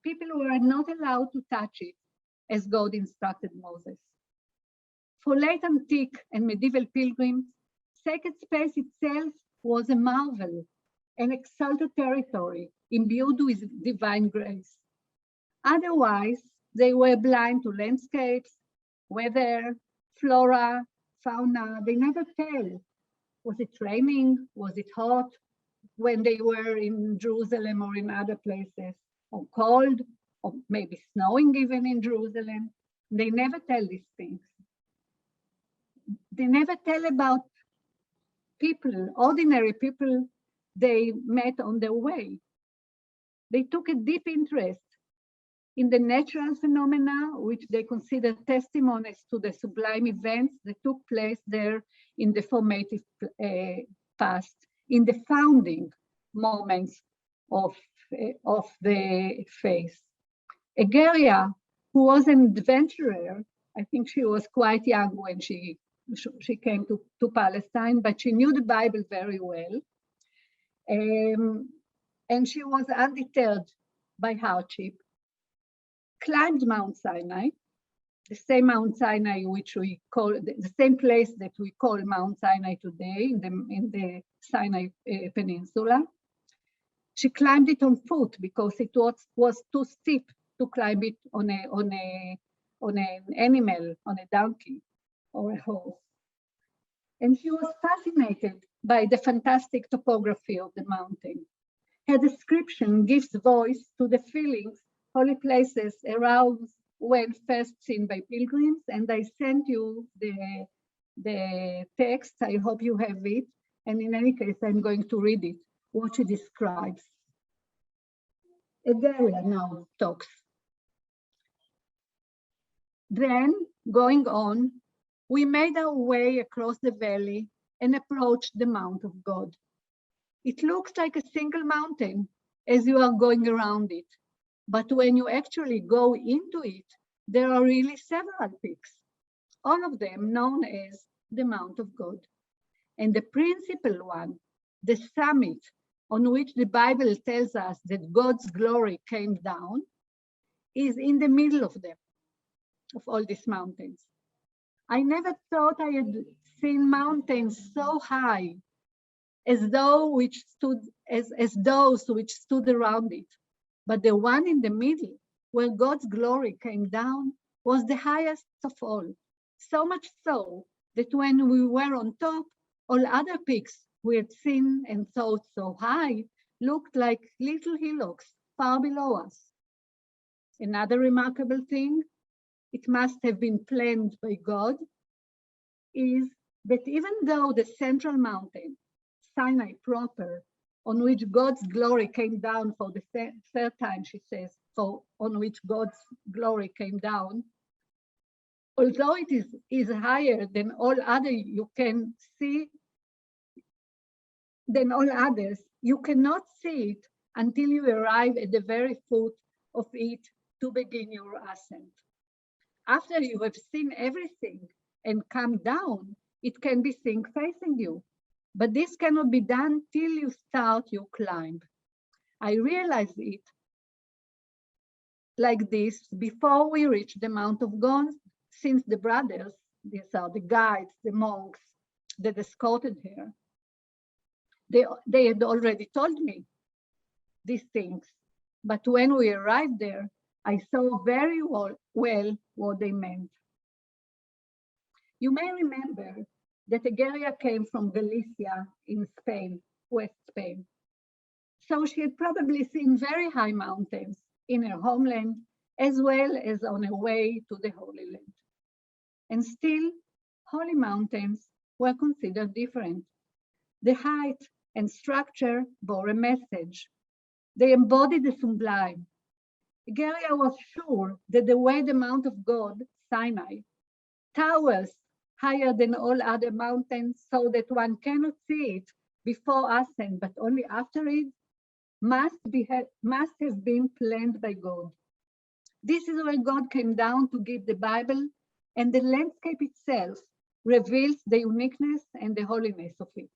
People were not allowed to touch it, as God instructed Moses. For late antique and medieval pilgrims, sacred space itself was a marvel, an exalted territory imbued with divine grace. Otherwise, they were blind to landscapes, weather, flora, fauna. They never tell. Was it raining? Was it hot when they were in Jerusalem or in other places? Or cold, or maybe snowing even in Jerusalem? They never tell these things. They never tell about people, ordinary people they met on their way. They took a deep interest in the natural phenomena, which they consider testimonies to the sublime events that took place there in the formative past, in the founding moments of the faith. Egeria, who was an adventurer, I think she was quite young when she came to Palestine, but she knew the Bible very well. And she was undeterred by hardship, climbed Mount Sinai, the same Mount Sinai, which we call the same place that we call Mount Sinai today in the Sinai Peninsula. She climbed it on foot because it was too steep to climb it on an animal, on a donkey or a horse. And she was fascinated by the fantastic topography of the mountain. Her description gives voice to the feelings holy places arouse when first seen by pilgrims, and I sent you the text. I hope you have it. And in any case, I'm going to read it, what she describes. Egeria now talks. Then, going on, we made our way across the valley and approached the Mount of God. It looks like a single mountain as you are going around it, but when you actually go into it, there are really several peaks, all of them known as the Mount of God. And the principal one, the summit on which the Bible tells us that God's glory came down, is in the middle of them, of all these mountains. I never thought I had seen mountains so high as those which stood around it. But the one in the middle, where God's glory came down, was the highest of all. So much so that when we were on top, all other peaks we had seen and thought so high looked like little hillocks far below us. Another remarkable thing, it must have been planned by God, is that even though the central mountain, Sinai proper, on which God's glory came down for the third time, she says, on which God's glory came down, although it is higher than all other you can see, than all others, you cannot see it until you arrive at the very foot of it to begin your ascent. After you have seen everything and come down, it can be seen facing you. But this cannot be done till you start your climb. I realized it like this before we reached the Mount of God, since the brothers, these are the guides, the monks that escorted her, they had already told me these things. But when we arrived there, I saw very well what they meant. You may remember that Egeria came from Galicia in Spain, West Spain. So she had probably seen very high mountains in her homeland, as well as on her way to the Holy Land. And still, holy mountains were considered different. The height and structure bore a message. They embodied the sublime. Egeria was sure that the way the Mount of God, Sinai, towers higher than all other mountains so that one cannot see it before ascent, but only after it, must have been planned by God. This is where God came down to give the Bible, and the landscape itself reveals the uniqueness and the holiness of it.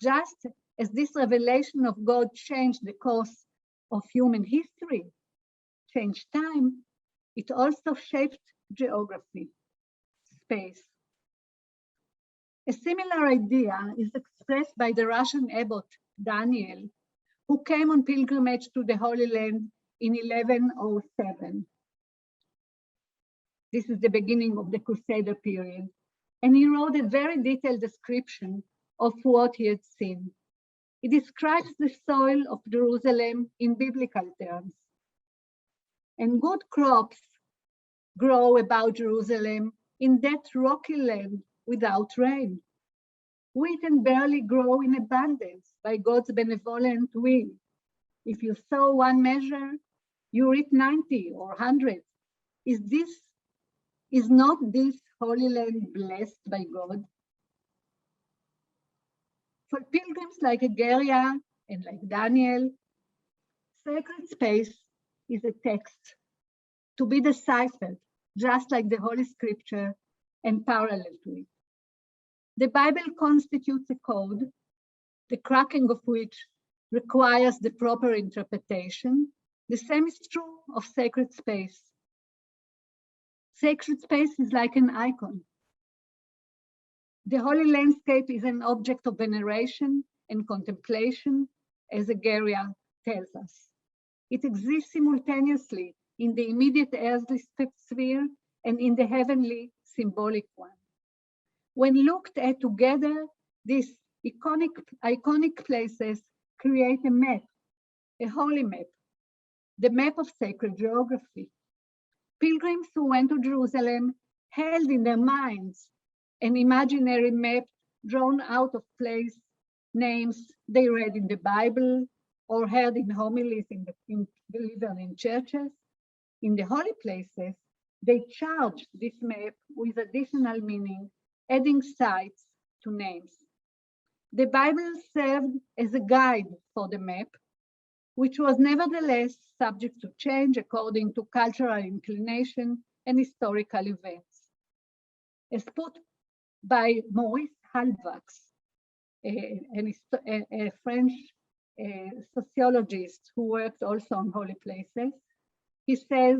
Just as this revelation of God changed the course of human history, changed time, it also shaped geography, space. A similar idea is expressed by the Russian abbot Daniel, who came on pilgrimage to the Holy Land in 1107. This is the beginning of the Crusader period. And he wrote a very detailed description of what he had seen. He describes the soil of Jerusalem in biblical terms. And good crops grow about Jerusalem in that rocky land without rain. Wheat and barley grow in abundance by God's benevolent will. If you sow one measure, you reap 90 or 100. Is not this Holy Land blessed by God? For pilgrims like Egeria and like Daniel, sacred space is a text to be deciphered, just like the Holy Scripture and parallel to it. The Bible constitutes a code, the cracking of which requires the proper interpretation. The same is true of sacred space. Sacred space is like an icon. The holy landscape is an object of veneration and contemplation, as Ageria tells us. It exists simultaneously in the immediate earthly sphere and in the heavenly symbolic one. When looked at together, these iconic places create a map, a holy map, the map of sacred geography. Pilgrims who went to Jerusalem held in their minds an imaginary map drawn out of place names they read in the Bible or heard in homilies delivered in churches. In the holy places, they charged this map with additional meaning, adding sites to names. The Bible served as a guide for the map, which was nevertheless subject to change according to cultural inclination and historical events. As put by Maurice Halbwachs, a French sociologist who worked also on holy places, he says,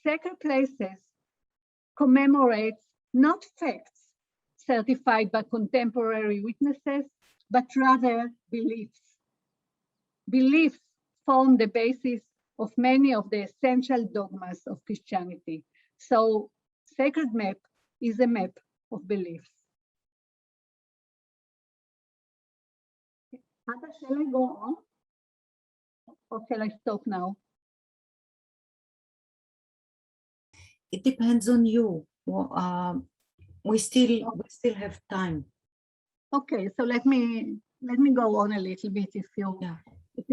sacred places commemorate not facts certified by contemporary witnesses, but rather beliefs. Beliefs form the basis of many of the essential dogmas of Christianity. So, sacred map is a map of beliefs. Ada, shall I go on? Or shall I stop now? It depends on you. We still have time. Okay, so let me go on a little bit if you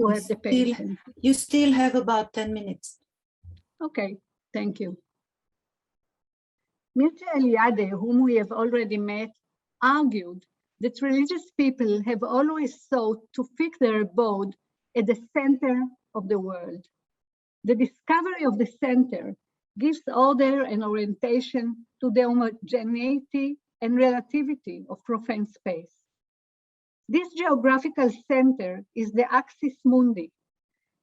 have the patience. You still have about 10 minutes. Okay, thank you. Mircea Eliade, whom we have already met, argued that religious people have always sought to fix their abode at the center of the world. The discovery of the center gives order and orientation to the homogeneity and relativity of profane space. This geographical center is the axis mundi,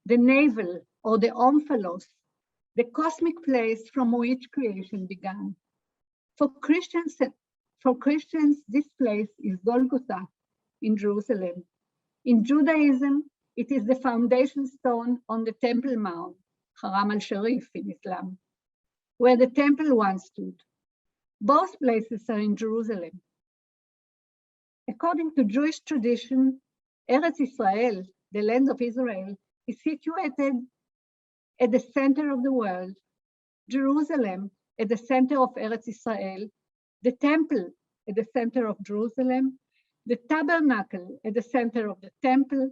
the navel or the omphalos, the cosmic place from which creation began. For Christians, this place is Golgotha in Jerusalem. In Judaism, it is the foundation stone on the Temple Mount, Haram al-Sharif in Islam, where the temple once stood. Both places are in Jerusalem. According to Jewish tradition, Eretz Israel, the land of Israel, is situated at the center of the world. Jerusalem at the center of Eretz Israel, the temple at the center of Jerusalem, the tabernacle at the center of the temple,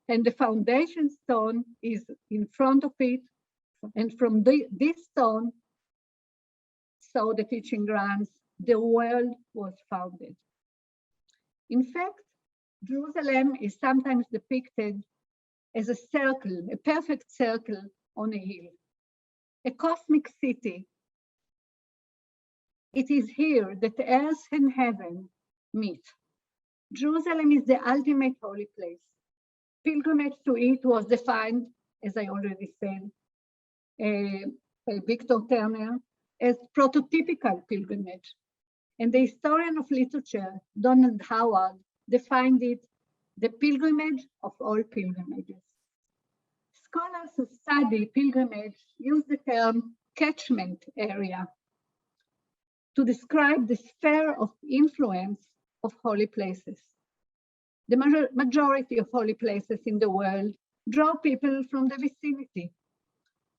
and the foundation stone is in front of it. And from this stone, so the teaching runs, the world was founded. In fact, Jerusalem is sometimes depicted as a circle, a perfect circle on a hill, a cosmic city. It is here that earth and heaven meet. Jerusalem is the ultimate holy place. Pilgrimage to it was defined, as I already said, by Victor Turner, as prototypical pilgrimage. And the historian of literature, Donald Howard, defined it the pilgrimage of all pilgrimages. Scholars who study pilgrimage use the term catchment area to describe the sphere of influence of holy places. The majority of holy places in the world draw people from the vicinity.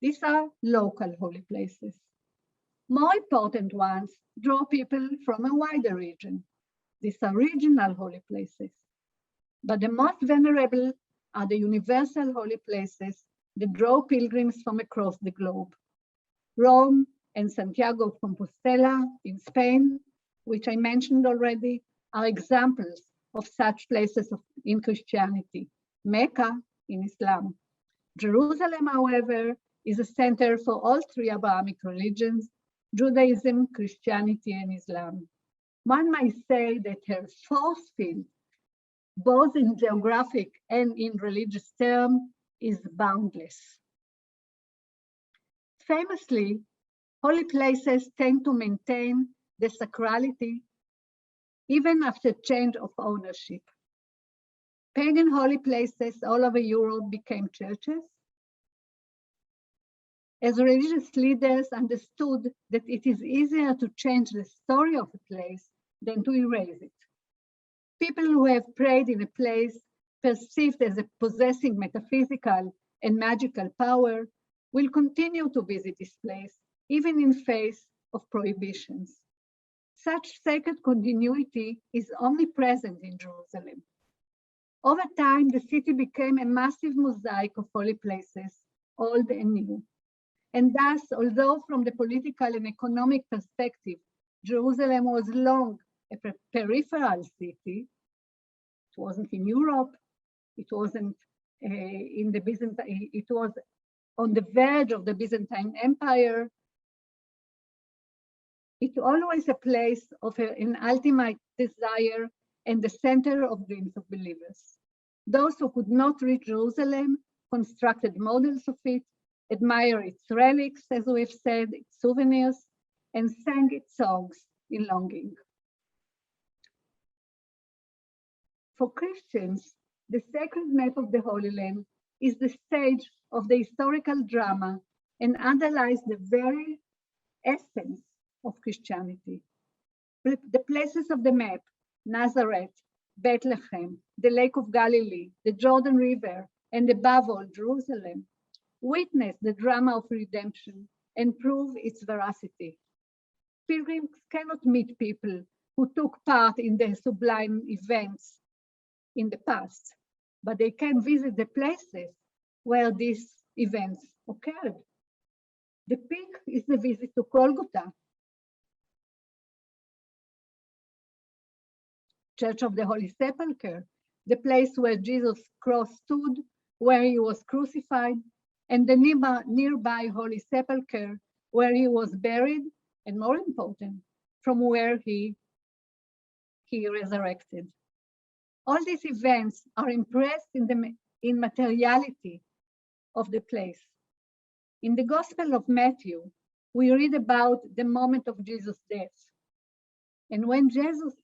These are local holy places. More important ones draw people from a wider region. These are regional holy places. But the most venerable are the universal holy places that draw pilgrims from across the globe. Rome and Santiago of Compostela in Spain, which I mentioned already, are examples of such places in Christianity. Mecca in Islam. Jerusalem, however, is a center for all three Abrahamic religions, Judaism, Christianity, and Islam. One might say that her force field, both in geographic and in religious terms, is boundless. Famously, Holy places tend to maintain the sacrality even after change of ownership. Pagan holy places all over Europe became churches, as religious leaders understood that it is easier to change the story of a place than to erase it. People who have prayed in a place perceived as a possessing metaphysical and magical power will continue to visit this place, even in face of prohibitions. Such sacred continuity is omnipresent in Jerusalem. Over time, the city became a massive mosaic of holy places, old and new. And thus, although from the political and economic perspective, Jerusalem was long a peripheral city, it wasn't in Europe, it wasn't in the Byzantine, it was on the verge of the Byzantine Empire. It's always a place of an ultimate desire and the center of dreams of believers. Those who could not reach Jerusalem constructed models of it, admire its relics, as we've said, its souvenirs, and sang its songs in longing. For Christians, the sacred map of the Holy Land is the stage of the historical drama and underlies the very essence of Christianity. The places of the map, Nazareth, Bethlehem, the Lake of Galilee, the Jordan River, and above all, Jerusalem, witness the drama of redemption and prove its veracity. Pilgrims cannot meet people who took part in the sublime events in the past, but they can visit the places where these events occurred. The peak is the visit to Golgotha, Church of the Holy Sepulchre, the place where Jesus' cross stood, where he was crucified, and the nearby Holy Sepulchre, where he was buried, and more important, from where he resurrected. All these events are impressed in materiality of the place. In the Gospel of Matthew, we read about the moment of Jesus' death. And when Jesus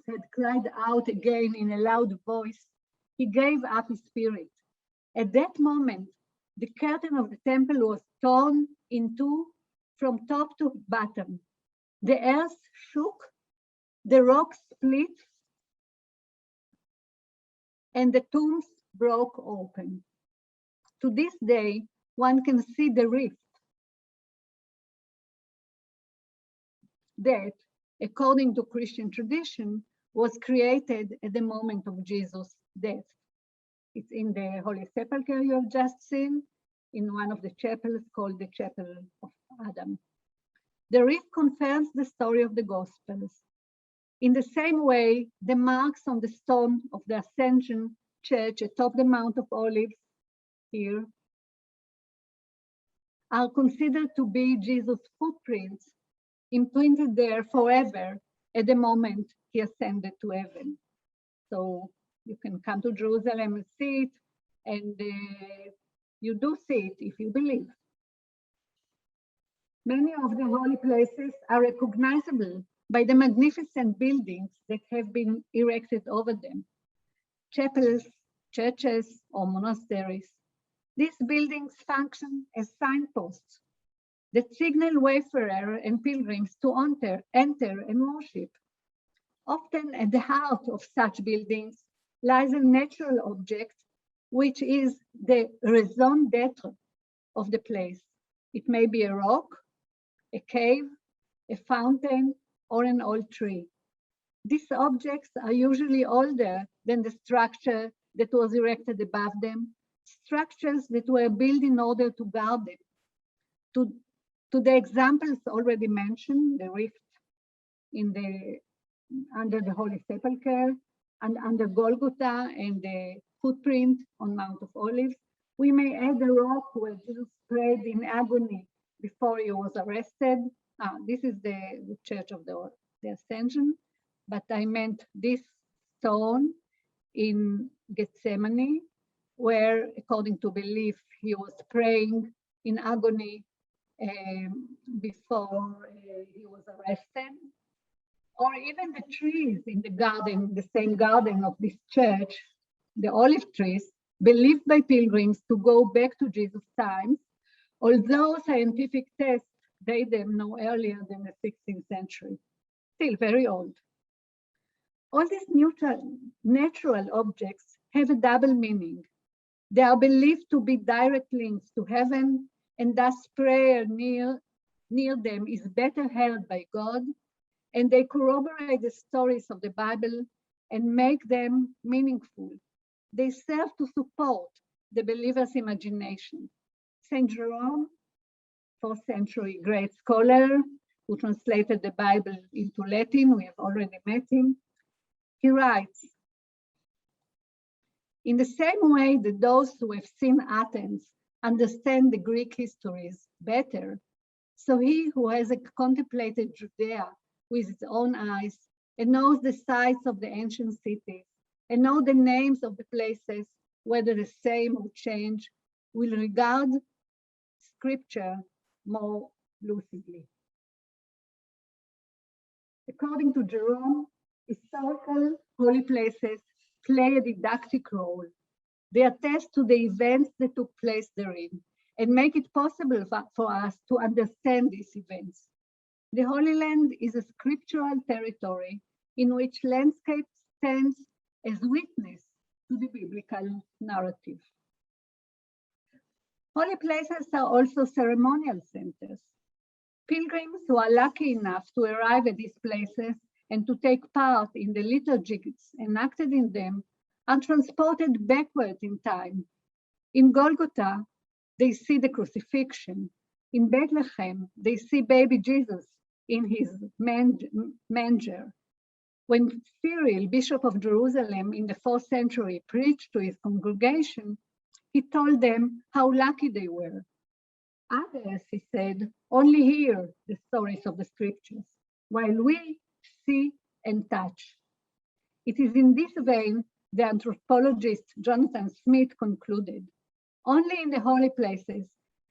had cried out again in a loud voice, he gave up his spirit. At that moment, the curtain of the temple was torn in two from top to bottom. The earth shook, the rocks split, and the tombs broke open. To this day, one can see the rift that, according to Christian tradition, was created at the moment of Jesus' death. It's in the Holy Sepulchre you have just seen, in one of the chapels called the Chapel of Adam. The rift confirms the story of the Gospels. In the same way, the marks on the stone of the Ascension Church atop the Mount of Olives here are considered to be Jesus' footprints imprinted there forever at the moment he ascended to heaven. So you can come to Jerusalem and see it, and you do see it if you believe. Many of the holy places are recognizable by the magnificent buildings that have been erected over them. Chapels, churches, or monasteries. These buildings function as signposts that signal wayfarers and pilgrims to enter and worship. Often at the heart of such buildings lies a natural object, which is the raison d'etre of the place. It may be a rock, a cave, a fountain, or an old tree. These objects are usually older than the structure that was erected above them, structures that were built in order to guard them. To the examples already mentioned, the rift under the Holy Sepulchre and under Golgotha and the footprint on Mount of Olives, we may add the rock where Jesus prayed in agony before he was arrested. This is the Church of the Ascension, but I meant this stone in Gethsemane, where, according to belief, he was praying in agony before he was arrested. Or even the trees in the garden, the same garden of this church, the olive trees, believed by pilgrims to go back to Jesus' times, although scientific tests date them no earlier than the 16th century. Still very old. All these natural objects have a double meaning. They are believed to be direct links to heaven, and thus prayer near them is better heard by God, and they corroborate the stories of the Bible and make them meaningful. They serve to support the believer's imagination. St. Jerome, 4th century great scholar who translated the Bible into Latin, we have already met him, he writes, in the same way that those who have seen Athens understand the Greek histories better, so he who has contemplated Judea with his own eyes and knows the sites of the ancient cities and know the names of the places, whether the same or change, will regard scripture more lucidly. According to Jerome, historical holy places play a didactic role. They attest to the events that took place therein and make it possible for us to understand these events. The Holy Land is a scriptural territory in which landscape stands as witness to the biblical narrative. Holy places are also ceremonial centers. Pilgrims who are lucky enough to arrive at these places and to take part in the liturgies enacted in them are transported backward in time. In Golgotha, they see the crucifixion. In Bethlehem, they see baby Jesus in his manger. When Cyril, Bishop of Jerusalem in the 4th century, preached to his congregation, he told them how lucky they were. Others, he said, only hear the stories of the scriptures, while we see and touch. It is in this vein the anthropologist Jonathan Smith concluded, only in the holy places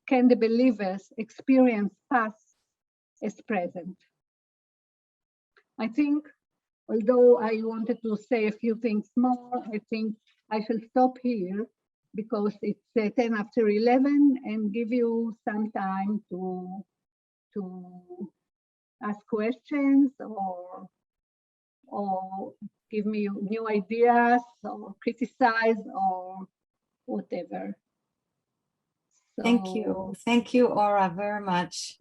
can the believers experience past as present. I think, although I wanted to say a few things more, I think I shall stop here because it's 10 after 11 and give you some time to ask questions or give me new ideas or criticize or whatever. Thank you, Ora, very much.